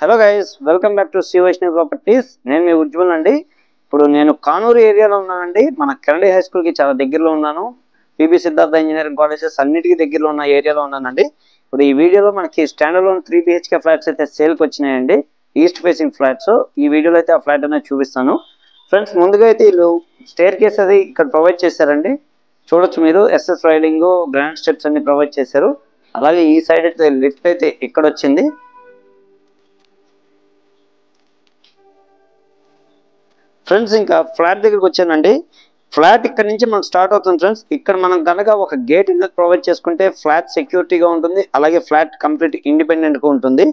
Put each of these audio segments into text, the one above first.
Hello guys, welcome back to Shri Vaishnavi properties. నేను మీ ఉజ్వల్ అండి. ఇప్పుడు నేను కానూరు ఏరియాలో ఉన్నానండి. మన కెనడీ హై స్కూల్కి చాలా దగ్గరలో ఉన్నాను. పిబి సిద్ధార్థ ఇంజనీరింగ్ కాలేజెస్ అన్నిటికీ దగ్గరలో ఉన్న ఏరియాలో ఉన్నానండి. ఇప్పుడు ఈ వీడియోలో మనకి స్టాండర్డ్ లోన్ 3 BHK ఫ్లాట్స్ అయితే సేల్కి వచ్చినాయండి. East facing flats. ఈ వీడియోలో అయితే ఆ ఫ్లాట్ అనేది చూపిస్తాను. ఫ్రెండ్స్, ముందుగా అయితే వీళ్ళు స్టేర్ కేస్ అది ఇక్కడ ప్రొవైడ్ చేశారండి. చూడొచ్చు మీరు, ఎస్ఎస్ రైలింగ్, గ్రాండ్ స్టెప్స్ అన్ని ప్రొవైడ్ చేశారు. అలాగే ఈ సైడ్ అయితే లిఫ్ట్ అయితే ఇక్కడ వచ్చింది. ఫ్రెండ్స్, ఇంకా ఫ్లాట్ దగ్గరికి వచ్చానండి. ఫ్లాట్ ఇక్కడ నుంచి మనకు స్టార్ట్ అవుతుంది ఫ్రెండ్స్. ఇక్కడ మనం కనుక ఒక గేట్ అనేది ప్రొవైడ్ చేసుకుంటే ఫ్లాట్ సెక్యూరిటీగా ఉంటుంది. అలాగే ఫ్లాట్ కంప్లీట్ ఇండిపెండెంట్గా ఉంటుంది.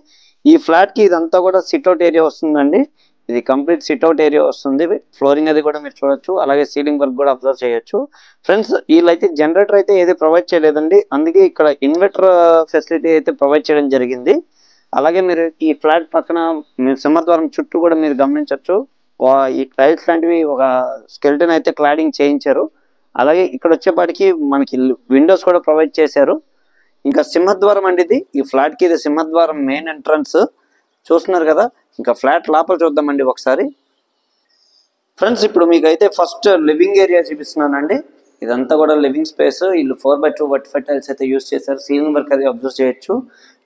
ఈ ఫ్లాట్కి ఇదంతా కూడా సిట్అవుట్ ఏరియా వస్తుందండి. ఇది కంప్లీట్ సిట్అవుట్ ఏరియా వస్తుంది. ఫ్లోరింగ్ అది కూడా మీరు చూడొచ్చు. అలాగే సీలింగ్ వర్క్ కూడా అబ్జర్వ్ చేయొచ్చు. ఫ్రెండ్స్, వీళ్ళైతే జనరేటర్ అయితే ఏది ప్రొవైడ్ చేయలేదండి. అందుకే ఇక్కడ ఇన్వర్టర్ ఫెసిలిటీ అయితే ప్రొవైడ్ చేయడం జరిగింది. అలాగే మీరు ఈ ఫ్లాట్ పక్కన సింహద్వారం చుట్టూ కూడా మీరు గమనించవచ్చు. ఈ టైల్స్ లాంటివి ఒక స్కెల్టన్ అయితే క్లాడింగ్ చేయించారు. అలాగే ఇక్కడ వచ్చేపాటికి మనకి విండోస్ కూడా ప్రొవైడ్ చేశారు. ఇంకా సింహద్వారం అండి ఇది. ఈ ఫ్లాట్ కి ఇది సింహద్వారం మెయిన్ ఎంట్రన్స్ చూస్తున్నారు కదా. ఇంకా ఫ్లాట్ లోపల చూద్దామండి ఒకసారి. ఫ్రెండ్స్, ఇప్పుడు మీకు అయితే ఫస్ట్ లివింగ్ ఏరియా చూపిస్తున్నానండి. ఇదంతా కూడా లివింగ్ స్పేస్. వీళ్ళు 4x2 వర్టిఫై టైల్స్ అయితే యూస్ చేశారు. సీలింగ్ వర్క్ అది అబ్జర్వ్ చేయొచ్చు.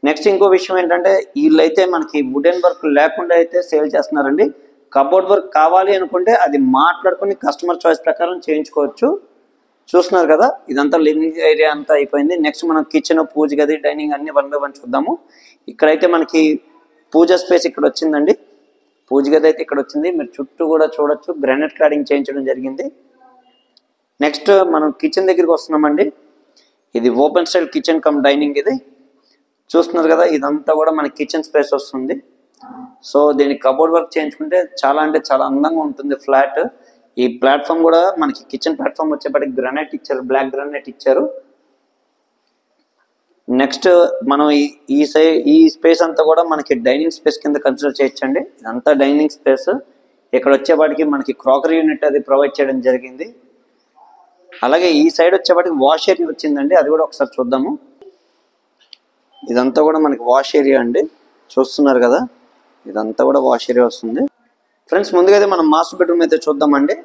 నెక్స్ట్ ఇంకో విషయం ఏంటంటే, వీళ్ళైతే మనకి వుడెన్ వర్క్ లేకుండా అయితే సేల్ చేస్తున్నారండి. కబోర్డ్ వర్క్ కావాలి అనుకుంటే అది మాట్లాడుకుని కస్టమర్ చాయిస్ ప్రకారం చేయించుకోవచ్చు. చూస్తున్నారు కదా, ఇదంతా లివింగ్ ఏరియా అంతా అయిపోయింది. నెక్స్ట్ మనం కిచెన్, పూజ గది, డైనింగ్ అన్ని 1 by 1 చూద్దాము. ఇక్కడైతే మనకి పూజ స్పేస్ ఇక్కడ వచ్చిందండి. పూజ గది అయితే ఇక్కడ వచ్చింది. మీరు చుట్టూ కూడా చూడొచ్చు. గ్రానైట్ క్లాడింగ్ చేయించడం జరిగింది. నెక్స్ట్ మనం కిచెన్ దగ్గరికి వస్తున్నామండి. ఇది open style kitchen cum dining. ఇది చూస్తున్నారు కదా, ఇదంతా కూడా మనకి కిచెన్ స్పేస్ వస్తుంది. సో దీనికి కబోర్డ్ వర్క్ చేయించుకుంటే చాలా అంటే చాలా అందంగా ఉంటుంది ఫ్లాట్. ఈ ప్లాట్ఫామ్ కూడా మనకి కిచెన్ ప్లాట్ఫామ్ వచ్చేప్పటికి గ్రానైట్ ఇచ్చారు, బ్లాక్ గ్రానైట్ ఇచ్చారు. నెక్స్ట్ మనం ఈ స్పేస్ అంతా కూడా మనకి డైనింగ్ స్పేస్ కింద కన్సిడర్ చేయొచ్చండి. ఇదంతా డైనింగ్ స్పేస్. ఇక్కడ వచ్చేపాటికి మనకి క్రాకరీ యూనిట్ అది ప్రొవైడ్ చేయడం జరిగింది. అలాగే ఈ సైడ్ వచ్చేపాటికి వాష్ ఏరియా వచ్చిందండి. అది కూడా ఒకసారి చూద్దాము. ఇదంతా కూడా మనకి వాష్ ఏరియా అండి. చూస్తున్నారు కదా, ఇదంతా కూడా వాష్ ఏరియా వస్తుంది. ఫ్రెండ్స్, ముందుగా అయితే మనం మాస్టర్ బెడ్రూమ్ అయితే చూద్దామండి.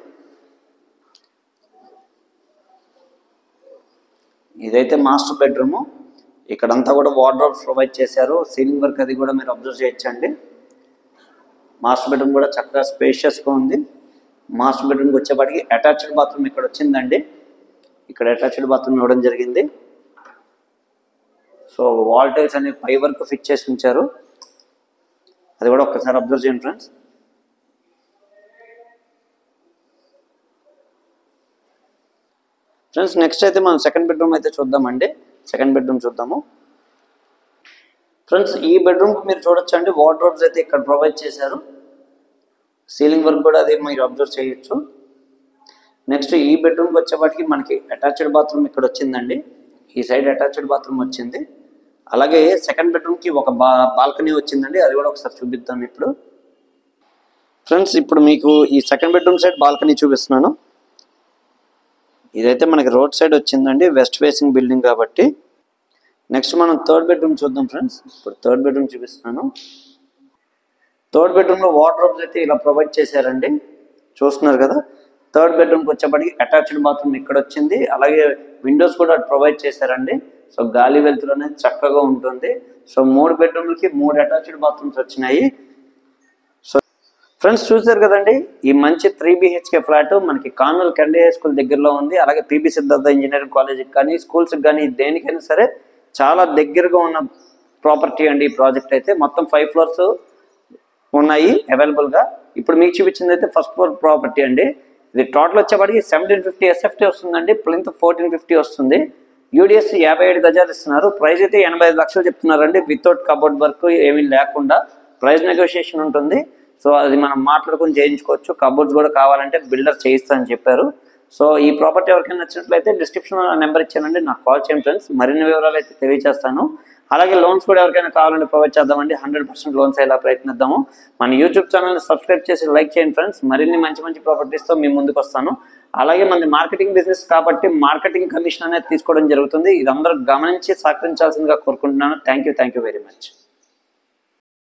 ఇదైతే మాస్టర్ బెడ్రూమ్. ఇక్కడంతా కూడా వార్డ్రోబ్స్ ప్రొవైడ్ చేశారు. సీలింగ్ వర్క్ అది కూడా మీరు అబ్జర్వ్ చేయొచ్చండి. మాస్టర్ బెడ్రూమ్ కూడా చక్కగా స్పేషియస్గా ఉంది. మాస్టర్ బెడ్రూమ్కి వచ్చేపాటికి అటాచ్డ్ బాత్రూమ్ ఇక్కడ వచ్చిందండి. ఇక్కడ అటాచ్డ్ బాత్రూమ్ ఇవ్వడం జరిగింది. సో వాల్ టైల్స్ అనేవి పై వరకు ఫిట్ చేసి ఉంచారు. అది కూడా ఒక్కసారి అబ్జర్వ్ చేయండి ఫ్రెండ్స్. నెక్స్ట్ అయితే మనం సెకండ్ బెడ్రూమ్ అయితే చూద్దామండి. సెకండ్ బెడ్రూమ్ చూద్దాము. ఫ్రెండ్స్, ఈ బెడ్రూమ్ మీరు చూడొచ్చు అండి. వార్డ్రోబ్స్ అయితే ఇక్కడ ప్రొవైడ్ చేశారు. సీలింగ్ వర్క్ కూడా అది మీరు అబ్జర్వ్ చేయొచ్చు. నెక్స్ట్ ఈ బెడ్రూమ్కి వచ్చేపాటికి మనకి అటాచ్డ్ బాత్రూమ్ ఇక్కడ వచ్చిందండి. ఈ సైడ్ అటాచ్డ్ బాత్రూమ్ వచ్చింది. అలాగే సెకండ్ బెడ్రూమ్కి ఒక బాల్కనీ వచ్చిందండి. అది కూడా ఒకసారి చూపిద్దాం ఇప్పుడు. ఫ్రెండ్స్, ఇప్పుడు మీకు ఈ సెకండ్ బెడ్రూమ్ సైడ్ బాల్కనీ చూపిస్తున్నాను. ఇదైతే మనకి రోడ్ సైడ్ వచ్చిందండి, వెస్ట్ ఫేసింగ్ బిల్డింగ్ కాబట్టి. నెక్స్ట్ మనం థర్డ్ బెడ్రూమ్ చూద్దాం ఫ్రెండ్స్. ఇప్పుడు థర్డ్ బెడ్రూమ్ చూపిస్తున్నాను. థర్డ్ బెడ్రూమ్లో వార్డ్రోబ్స్ అయితే ఇలా ప్రొవైడ్ చేశారండి. చూస్తున్నారు కదా. థర్డ్ బెడ్రూమ్కి వచ్చేప్పటికి అటాచ్డ్ బాత్రూమ్ ఇక్కడ వచ్చింది. అలాగే విండోస్ కూడా ప్రొవైడ్ చేశారండి. సో గాలి వెలుతురు అనేది చక్కగా ఉంటుంది. సో 3 బెడ్రూమ్లకి 3 అటాచ్డ్ బాత్రూమ్స్ వచ్చినాయి. సో ఫ్రెండ్స్, చూసారు కదండి, ఈ మంచి 3 BHK ఫ్లాట్ మనకి కానూరు కెనడీ హై స్కూల్ దగ్గరలో ఉంది. అలాగే పిబి సిద్ధార్థ ఇంజనీరింగ్ కాలేజ్కి కానీ, స్కూల్స్కి కానీ, దేనికైనా సరే చాలా దగ్గరగా ఉన్న ప్రాపర్టీ అండి ఈ ప్రాజెక్ట్ అయితే. మొత్తం 5 floors ఉన్నాయి అవైలబుల్గా. ఇప్పుడు మీకు చూపించింది అయితే ఫస్ట్ ఫ్లోర్ ప్రాపర్టీ అండి. ఇది టోటల్ వచ్చేప్పటికి 1750 SFT వస్తుందండి. ప్లింత్ 1450 వస్తుంది. UDS 57 గజాలు ఇస్తున్నారు. ప్రైస్ అయితే 85 లక్షలు చెప్తున్నారండి. వితౌట్ కబోర్డ్ వర్క్ ఏమీ లేకుండా. ప్రైస్ నెగోషియేషన్ ఉంటుంది. సో అది మనం మాట్లాడుకుని చేయించుకోవచ్చు. కబోర్డ్స్ కూడా కావాలంటే బిల్డర్ చేయిస్తారని చెప్పారు. సో ఈ ప్రాపర్టీ ఎవరికైనా నచ్చినట్లయితే డిస్క్రిప్షన్లో నెంబర్ ఇచ్చానండి, నాకు కాల్ చేయండి ఫ్రెండ్స్. మరిన్ని వివరాలు అయితే తెలియజేస్తాను. అలాగే లోన్స్ కూడా ఎవరికైనా కావాలంటే ప్రొవైడ్ చేద్దామండి. 100% లోన్స్ అయ్యేలా ప్రయత్నిద్దాము. మన యూట్యూబ్ ఛానల్ని సబ్స్క్రైబ్ చేసి లైక్ చేయండి ఫ్రెండ్స్. మరిన్ని మంచి ప్రాపర్టీస్తో మీ ముందుకు వస్తాను. అలాగే మనది మార్కెటింగ్ బిజినెస్ కాబట్టి మార్కెటింగ్ కమిషన్ అనేది తీసుకోవడం జరుగుతుంది. ఇది అందరూ గమనించి సహకరించాల్సిందిగా కోరుకుంటున్నాను. Thank you very much.